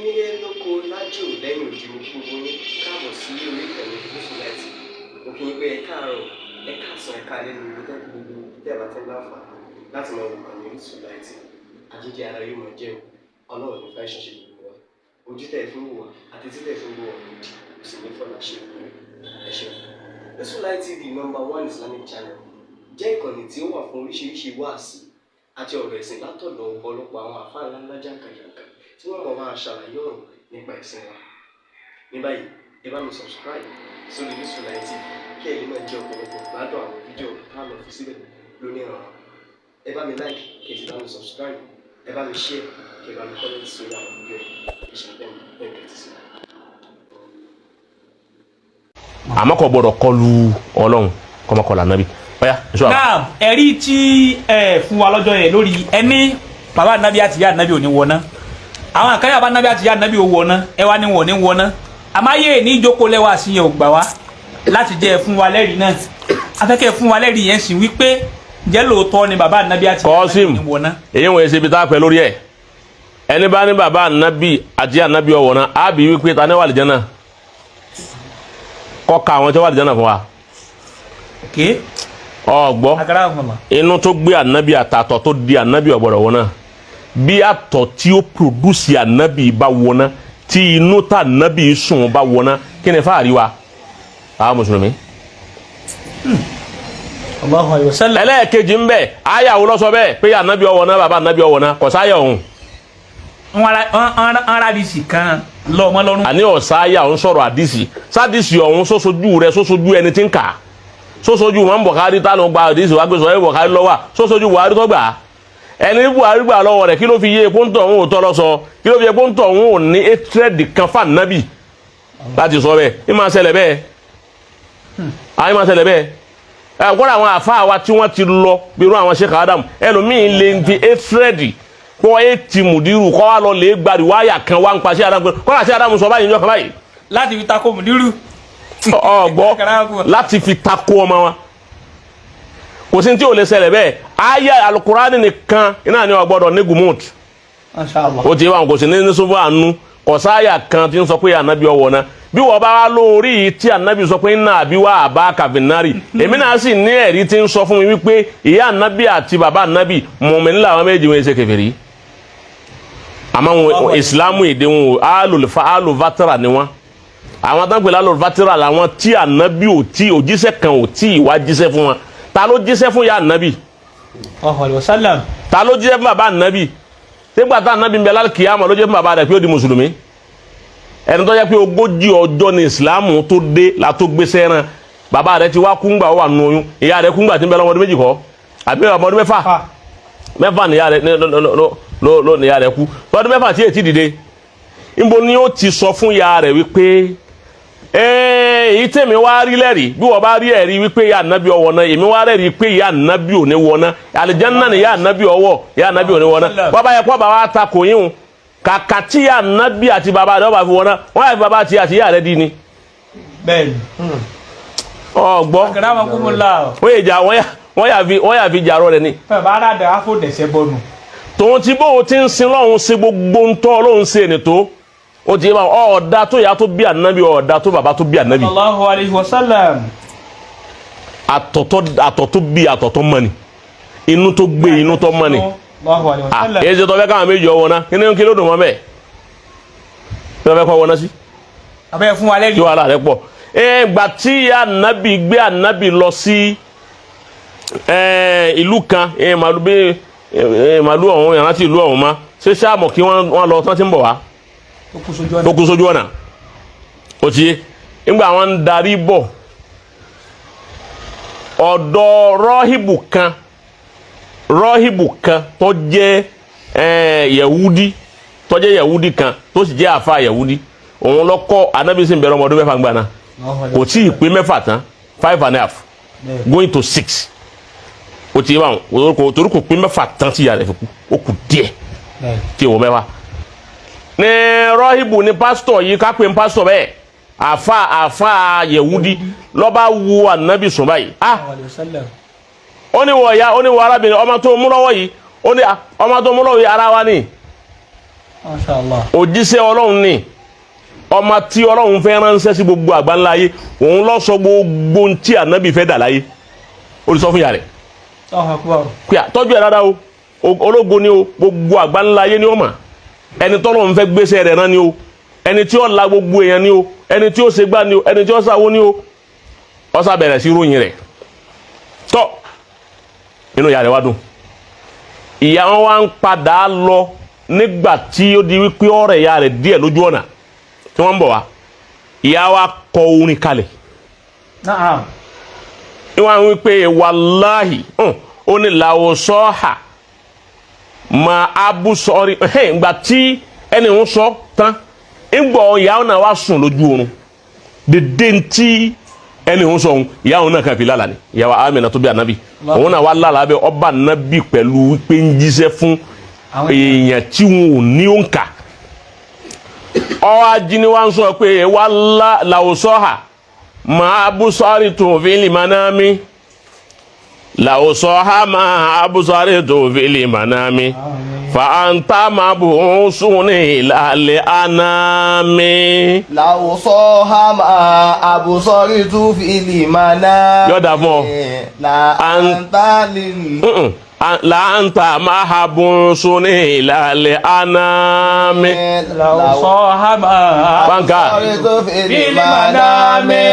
nílé lóko lájò lẹ́yìn òdì gbogbo ní káàbọ̀ sí orí ìkànnì Orísunláìtì. Mo kí yín pé ẹ káàárọ̀, ẹ káàsán, ẹ káalẹ́ ní ibi tẹ́lẹ̀ gbogbo tẹ́ bá tẹ́ láǹfààní láti máa wò ìkànnì Orísunláìtì. Àjíjẹ ara yóò máa jẹun, Ọlọ́run ní fẹ́ ṣẹ̀ṣẹ̀ gbogbo wa. Ojú tẹ̀ fún wò wá àti títẹ̀ fún wò wá lòdì, kò sì ní fọ́nà ṣe ìwé. Ẹ ṣeun. Orísunláìtì TV #1 Islamic channel jẹ́ ìkànnì tí ó wà fún oríṣiríṣi wáàsí àti ọ̀rọ̀ ẹ̀sìn látọ̀dọ̀ ọ̀pọ̀lọpọ̀ àwọn àfáà ńláńlá jàǹkàjàǹkà tí wọ́n mọ̀ máa ṣàlàyé ọ̀rọ̀ nípa ẹ̀sìn wa. Ní báyìí, ẹ bá mi subscribe sórí Orísunláìtì kí ẹ lè máa jẹ ọ̀pọ̀lọpọ̀ gbádùn àwọn fídíò táwọn fi síbẹ̀ lónìí ọ̀rọ̀. Ẹ bá mi like kí ẹ sì bá mi subscribe, ẹ bá mi share kí ẹ bá mi comment sórí àwọn fídíò yìí. Ìṣẹ̀lẹ̀ bẹ́ẹ̀ ti sí. àmọ́ kò gbọ́dọ̀ kọlu Ọlọ́run kò má kọlu Ànábì. Náà ẹ̀rí tí ẹ fún wa lọ́jọ́ yẹn lórí ẹni bàbá Ànábì àti ìyá Ànábì ò ní wọná àwọn àkáyà bá Ànábì àti ìyá Ànábì ò wọná ẹ wá ní wọn ò ní wọná àmáyé ní ìjókòó lẹ́wà sí yẹn ò gbà wá láti jẹ́ fún wa lẹ́rìí náà afẹ́kẹ́ fún wa lẹ́rìí yẹn sì wípé jẹ́ lóòótọ́ ni bàbá Ànábì àti ìyá Ànábì ò ní wọná. èyí wọ̀nyí ṣe ibi tá a pẹ́ lórí ẹ̀ ẹni bá ní bàbá Ànábì àti ìyá Ànábì ò wọná á bí wípé ta ní wà lìjánà kọ́ ka àwọn tí wà lìjánà fún wa. Ọgbọ́ inú tó gbé Ànábì àtàtọ̀ tó di Ànábì ọ̀gbọ̀dọ̀ wọn náà bí àtọ̀ tí ó produce Ànábì bá wọn náà tí inú tá Ànábì sùn bá wọn náà kí ni fáàrí wa àwọn mùsùlùmí. ẹlẹ́ẹ̀kejì ń bẹ àyà wo ló sọ bẹ́ẹ̀ pé Ànábì ọwọ́ náà bàbá Ànábì ọwọ́ náà kò sáyà òun. arábìsì kan lọ́mọ lọ́rùn. àní ọ̀sáyà òun sọ̀rọ̀ àdìsí sádìsí ọ̀hún sósojú rẹ̀ sósojú ẹni tí ń kà sósojú wọn Buhari tánu gba àdìsí wa gbèsò ẹ Buhari lọ́wọ́ sósojú Buhari tó gbà ẹni Buhari gbà lọ́wọ́ rẹ̀ kí ló fi yé epo ń tọ̀ òun ò tọ́ lọ sọ kí ló fi epo ń tọ̀ òun ò ní etrẹ́dì kan fún Ànábì láti sọ bẹ́ẹ̀ ẹ máa ṣẹlẹ̀ bẹ́ẹ̀ ẹ máa ṣẹlẹ̀ bẹ́ẹ̀ ẹ kọ́ra àwọn àfa wa tí wọ́n ti lọ bí irú àwọn Sheikh Adam ẹlòmíín lè fi etrẹ́dì kọ́ ẹ ti mùdírù kọ́ wa lọ lè gbàdí wáyà kan wá ń pa sí Adam kọ́ra sí Adam sọ báyìí ní ọkàn báyìí. láti fi takò mùdírù. ọgbọ́ láti fi takò ọmọ wa kò sí tí ò lè ṣẹlẹ̀ bẹ́ẹ̀ ayé alukurani nìkan iná ni wọ́n gbọ́dọ̀ ní gumut ó ti wà kò sí ní sọ́fọ́ àánú kò sáyà kan tí ń sọ pé Ànábì ọwọ́ náà bí wọ́n bá wá lórí tí Ànábì sọ pé iná àbí wá àbá kàfínárì èmi náà sì ní ẹ̀rí tí ń sọ fún mi wípé ìyá Ànábì àti bàbá Ànábì mọ̀mí nílà àwọn méjì wọn ṣe kèfèrí àmọ́ wọn ìsìlámù èdè wọn alùvátàrà ni wọn àwọn tó ń pè lálọ́ fatira làwọn tí Ànábì ò tí òjíṣẹ́ kan ò tí ìwà jíṣẹ́ fún wọn ta ló jíṣẹ́ fún ya Ànábì ta ló jíṣẹ́ fún bàbá Ànábì nígbà tá Ànábì ń bẹ lálùkìyámà ló jẹ́ fún bàbá rẹ̀ pé ó di mùsùlùmí ẹni tó jẹ́ pé 40 ọjọ́ ní ìsìlámù tó dé la tó gbé sẹ́ran bàbá rẹ̀ ti wá kúngbà ó wà nù oyún ìyá rẹ̀ kúngbà tí ń bẹ lọ́mọdún méjì kọ́ àbí ọmọdún mẹ́fà níyà rẹ̀ kú ọdún mẹ́fà tí èyí dìde níbo ni ó ti sọ fún ya rẹ̀ wípé èyí tèmi wá rí lẹ́rìí bí wọ́n bá rí ẹ̀rí wípé ya Ànábì ọwọ́ náà èmi wá rẹ́rìí pé ya Ànábì ò ní wọ náà àlìjánnà ni ya Ànábì ọwọ́ ya Ànábì ò ní wọ náà wọ́n bá yẹ kó bá wa ta kò yín o kàkà tí ya Ànábì àti bàbá rẹ̀ wọ́n bá fi wọ náà wọ́n yà fi bàbá àti ìyá rẹ̀ di ni. bẹ́ẹ̀ni. ọgbọ́ wọ́n yà fi jàrọ̀ rẹ̀ ni. bàbá aládàá afọ dẹ̀sẹ̀ bọ́nu. tòun ti bó o ti ń sin lọ́hùn ṣe gbogbo ń tọ́ Ọlọ́hun ṣe ni tó o ti ma ọ̀dà tó yà tó bí Ànábì ọ̀dà tó bàbá tó bí Ànábì. Sallallahu alaihi wasallam. àtọ̀ tó bí àtọ̀ tó mọ̀ ni inú tó gbé inú tó mọ̀ ni. Sallallahu alaihi wasallam. èyí ṣe tó fẹ́ káwọn méjì ọwọ́ náà kí ló dùn mọ́ bẹ́ẹ̀ kí ló fẹ́ kọ́ ọwọ́ náà sí. abẹ́ fún wa lẹ́yìn. kí wàhálà rẹ pọ̀ gbà tí Ànábì gbé Ànábì lọ sí ìlú kan màlúù ọ̀hún yàrá tí ìlú ọ̀hún ma ṣé sáàmù kí wọ́n lọ tán ti ń bọ̀ wá tó kú sójú ọ̀nà ó ti yé nígbà wọn ń darí bọ̀ ọ̀dọ̀ rọ́hìbù kan tó jẹ́ yẹ̀wúdí kan tó sì jẹ́ àfa yẹ̀wúdí òun lọ́kọ́ Ànábì sì ń bẹ̀rẹ̀ ọmọdún mẹ́fà gbà náà kò tí ì pé mẹ́fà tán 5.5 going to 6 ó ti yé wọn torí kò pé mẹ́fà tán tí ìyá rẹ̀ fi kú ó kù díẹ̀ tí ìwọ mẹ́fà ní rọ́hìbù ní pásítọ̀ yìí ká pé ń pásítọ̀ bẹ́ẹ̀ àfa yẹ̀wúdí lọ́ba wu Ànábì sùn báyìí ó ní wọ ya ó ní wọ arábìnrin ọmọ tó mú lọ́wọ́ yìí ó ní ọmọ tó mú lọ́wọ́ yìí ara wa ni Masha Allah. òjíṣẹ́ Ọlọ́run ni ọmọ tí Ọlọ́run fẹ́ ránṣẹ́ sí gbogbo àgbáńlá ayé òun ló sọ gbogbo tí ànábì fẹ́ dà láyé ó lè sọ fún ìyá rẹ̀ pé tọ́jú ẹ̀ dáadáa o ológo ni o gbogbo àgbáńlá ayé ni ó mà ẹni tọ́lọ́run fẹ́ gbéṣẹ́ rẹ̀ rán ni o ẹni tí ó la gbogbo èèyàn ni o ẹni tí ó ṣe gbá ni o ẹni tí ó ṣàwó ni o ó sá bẹ̀rẹ̀ sí ròyìn rẹ̀ tọ́ inú ìyá rẹ̀ wá dùn ìyá wọn wá ń padà lọ nígbà tí ó di wípé ọ̀rẹ́ ìyá rẹ̀ díẹ̀ lójú ọ̀nà tí wọ́n ń bọ̀ wá ìyá wa kọ orin kalẹ̀ ìwọ̀n wípé wàláhì ó ní làwọ̀ sọ́ọ̀hà mà abúsọ̀rí ìgbà tí ẹni ń sọ tán ìgbọ̀ ìyá náà wá sùn lójú oorun dédé tí ẹni ń sọ ohun ìyá òun náà kàn fi lálàá ni ìyàwó Amina tó bí ànábì òun náà wá lálàá bẹ ọba ànábì pẹ̀lú wípé ń jíṣẹ́ fún èèyàn tí wọn ò ní òǹkà ọwọ́ ajínigbé wa ń sọ pé wà láwùsọ́hà máa bú sọ́ọ́rì tó fi lè máa náà mi láwùsọ́hà máa bú sọ́ọ́rì tó fi lè máa náà mi fàáńtà máa bù ń sùn ní ìlàlẹ̀ àná mi. láwùsọ́hà máa àbùsọ́rí tó fi lè máa náà mi. yọ̀dà fún ọ. láńtà lílù. láńtà máa bù ń sùn ní ìlàlẹ̀ àná mi. láwùsọ́hà máa àbùsọ́rí tó fi lè máa náà mi.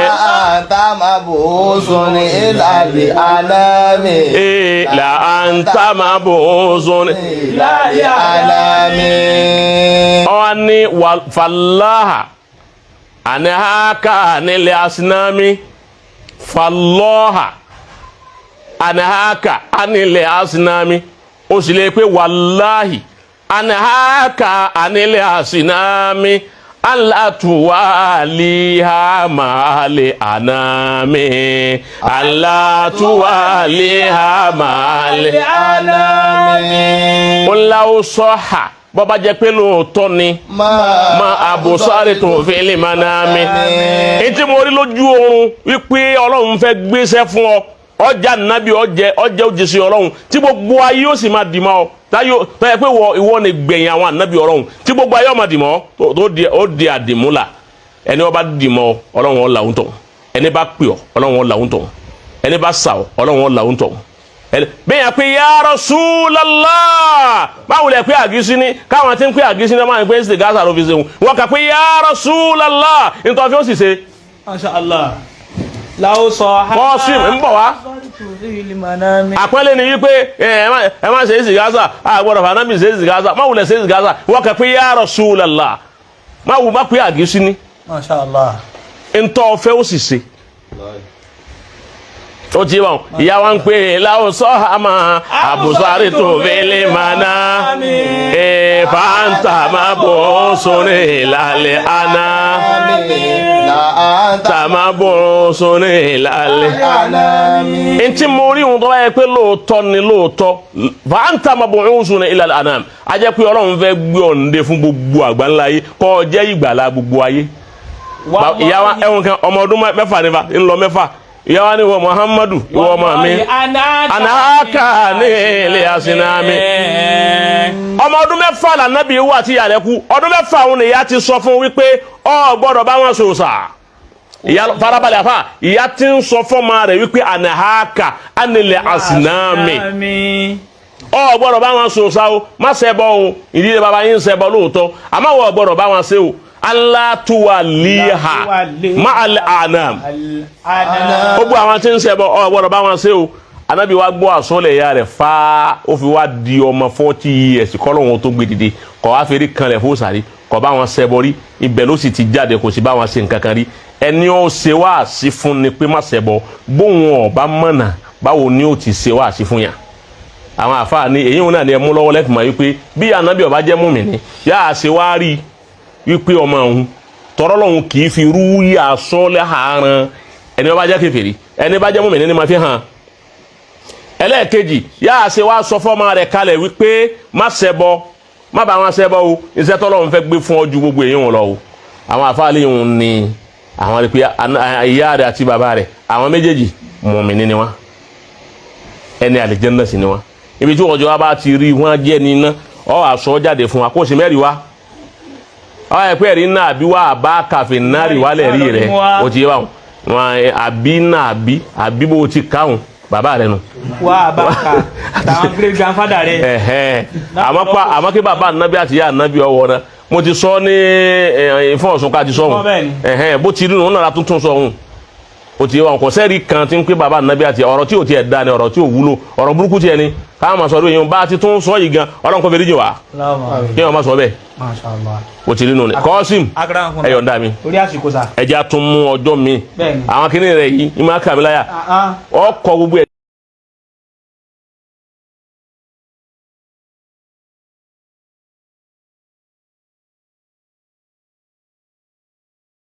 láńtà máa bù ń sùn ní ìlàlẹ̀ àná mi. láńtà máa bù ń sùn ní ìlàlẹ̀ àná mi. ọwọ́ ní fàlàhà àníhàkà nílẹ̀ àsìnámi fàlọ́hà àníhàkà nílẹ̀ àsìnámi ó sì lè pé wàláhì àníhàkà nílẹ̀ àsìnámi alatuwaliha maale anami alatuwaliha maale anami. Ọláwó sọ́hà bọ́bá jẹ́ pé lóòótọ́ ni ma àbòsáré tó fi lè máa náà mi. Ètí mo rí lójú oorun wípé Ọlọ́run fẹ́ gbéṣẹ́ fún ọ ọjà nàbí ọjẹ́ òjìṣẹ́ Ọlọ́run tí gbogbo ayé ó sì máa dì mọ́ ọ táyọ̀ pé ìwọ ni gbẹ̀yìn àwọn ànábì Ọlọ́run tí gbogbo ayé ó máa dì mọ́ ó di àdìmúlà ẹni ó bá dì mọ́ Ọlọ́run ó làwọn tọ̀ ẹni bá pè ọ́ Ọlọ́run ó làwọn tọ̀ ẹni bá sà ọ́ Ọlọ́run ó làwọn tọ̀ bẹ́ẹ̀ yà pé ya Rasulullah báwo lẹ pé àgísí ni káwọn tí ń pé àgísí ni wọ́n máa ń pè é sí gáàsà ló fi ṣe wọn kà pé ya Rasulullah nítorí ó sì ṣe. Masha Allah. láwùsọ́hà Qasim ń bọ̀ wá. àpẹẹlẹ ni wípé ẹ má ṣe é sí gáàsà àgbọ̀dọ̀ fànábì ṣe é sí gáàsà má wulẹ̀ ṣe é sí gáàsà wọn kà pé ya Rasulullah má pé àgísí ni. Masha Allah. ntọ́ fẹ́ ó sì ṣe. ó ti wọn ìyá wa ń pè é láwùsọ́hà máa àbùsárì tó fẹ́lẹ́ máa ná fàǹtà máa bọ̀ sórí ìlàlẹ̀ àná fàǹtà máa bọ̀ sórí ìlàlẹ̀ àná. ntí mo rí ohun tó bá yẹ pé lóòótọ́ ni lóòótọ́ fàǹtà máa bọ̀ sórí ìlàlẹ̀ àná a jẹ́ pé Ọlọ́run fẹ́ gbé ọ̀ǹde fún gbogbo àgbáńlá ayé kó jẹ́ ìgbàlà gbogbo ayé. ìyá wa ẹ̀wọ̀n kan ọmọ ọdún mẹ́fà nípa ńlọ mẹ́fà ìyá ni wọ Muhammadu ìwọ ọmọ mi anaka ní ilé asinami ọmọ ọdún mẹ́fà lànàbí wà tí ìyá rẹ̀ kú ọdún mẹ́fà òun ìyá ti sọ fún wípé ọ gbọ́dọ̀ bá wọn sòsà ìyá farabalẹ̀ àfà ìyá ti ń sọ fọ́mọ rẹ̀ wípé anaka anilẹ̀ asinami ọ gbọ́dọ̀ bá wọn sòsà o má ṣẹbọ o ìdílé baba yín ṣẹbọ lóòótọ́ àmọ́ wọ gbọ́dọ̀ bá wọn ṣe o alatuwaliha ma'al anam gbogbo àwọn tí ń ṣẹbọ ọ gbọ́dọ̀ bá wọn ṣe o Ànábì wa gbọ́ àsọlẹ̀ ìyá rẹ̀ fa ó fi wá di ọmọ 40 years kọ́lọ́hún tó gbé dìde kọ́ wá fèrè kan rẹ̀ fún sàrí kọ́ bá wọn ṣẹbọ rí ibẹ̀ ló sì ti jáde kò sì bá wọn ṣe nǹkan kan rí ẹni ó ṣe wá sí fún ni pé má ṣẹbọ bóun ọba mọ̀nà báwo ni ó ti ṣe wá sí fún yàn àwọn àfáà ní èyí wọn náà ni ẹ mú lọ́wọ́ lẹ́kùnmọ́ yìí pé bí Ànábì ọba jẹ́ mùmínì yáà ṣe wá rí wípé ọmọ òun tọrọ lọ́hun kì í fi rúyà sọ́lẹ̀ àárán ẹni bá jẹ́ kèfèrí ẹni bá jẹ́ mùmínì ni ma fi hàn. ẹlẹ́ẹ̀kejì yáà ṣe wá sọ fọ́mọ rẹ̀ kalẹ̀ wípé má ṣẹbọ má bá wọn ṣẹbọ o iṣẹ́ tọ́lọ́hun fẹ́ gbé fún ọ ju gbogbo èyí wọn lọ o. àwọn àfáàlì yìí ni àwọn rẹ̀ pé ìyá rẹ̀ àti bàbá rẹ̀ àwọn méjèèjì mùmínì ni wọn ẹni àlìjẹ́nnà sì ni wọn. ibi tí ọjọ́ wa bá ti rí wọn jẹ́ ni iná ọ àṣọ jáde fún wa kó o sì mẹ́rin wá ọ ẹ pé ẹ̀rí náà àbí wá àbá kàfé náà rí wálẹ̀ rí rẹ̀ o ti yé wa wọn àbí náà àbí bó o ti káwọn bàbá rẹ nù. wá àbá kà àtàwọn great grandfather rẹ. àmọ́ kí bàbá ànábì àti ìyá ànábì ọwọ́ náà mo ti sọ ní ìfọ̀ọ̀sùn ká ti sọ òun bó ti rí òun náà tuntun sọ òun o ti wà kò sẹ́ẹ̀rì kan tí ń pé bàbá ànábì àti ọ̀rọ̀ tí ò tiẹ̀ da ni ọ̀rọ̀ tí ò wúlò ọ̀rọ̀ burúkú tiẹ̀ ni káwọn máa sọ lóye bá a ti tún sọ yìí gan ọlọ́run kò fẹ́ díjì wá kí wọ́n máa sọ bẹ́ẹ̀ o ti rí nù ni Kọ́sìm ẹ yọ̀ǹda mi ẹ jẹ́ àtúnmú ọjọ́ mi àwọn kìnìún rẹ̀ yìí ìmọ̀ àkàmìláyà ọkọ̀ gbogbo ẹ̀.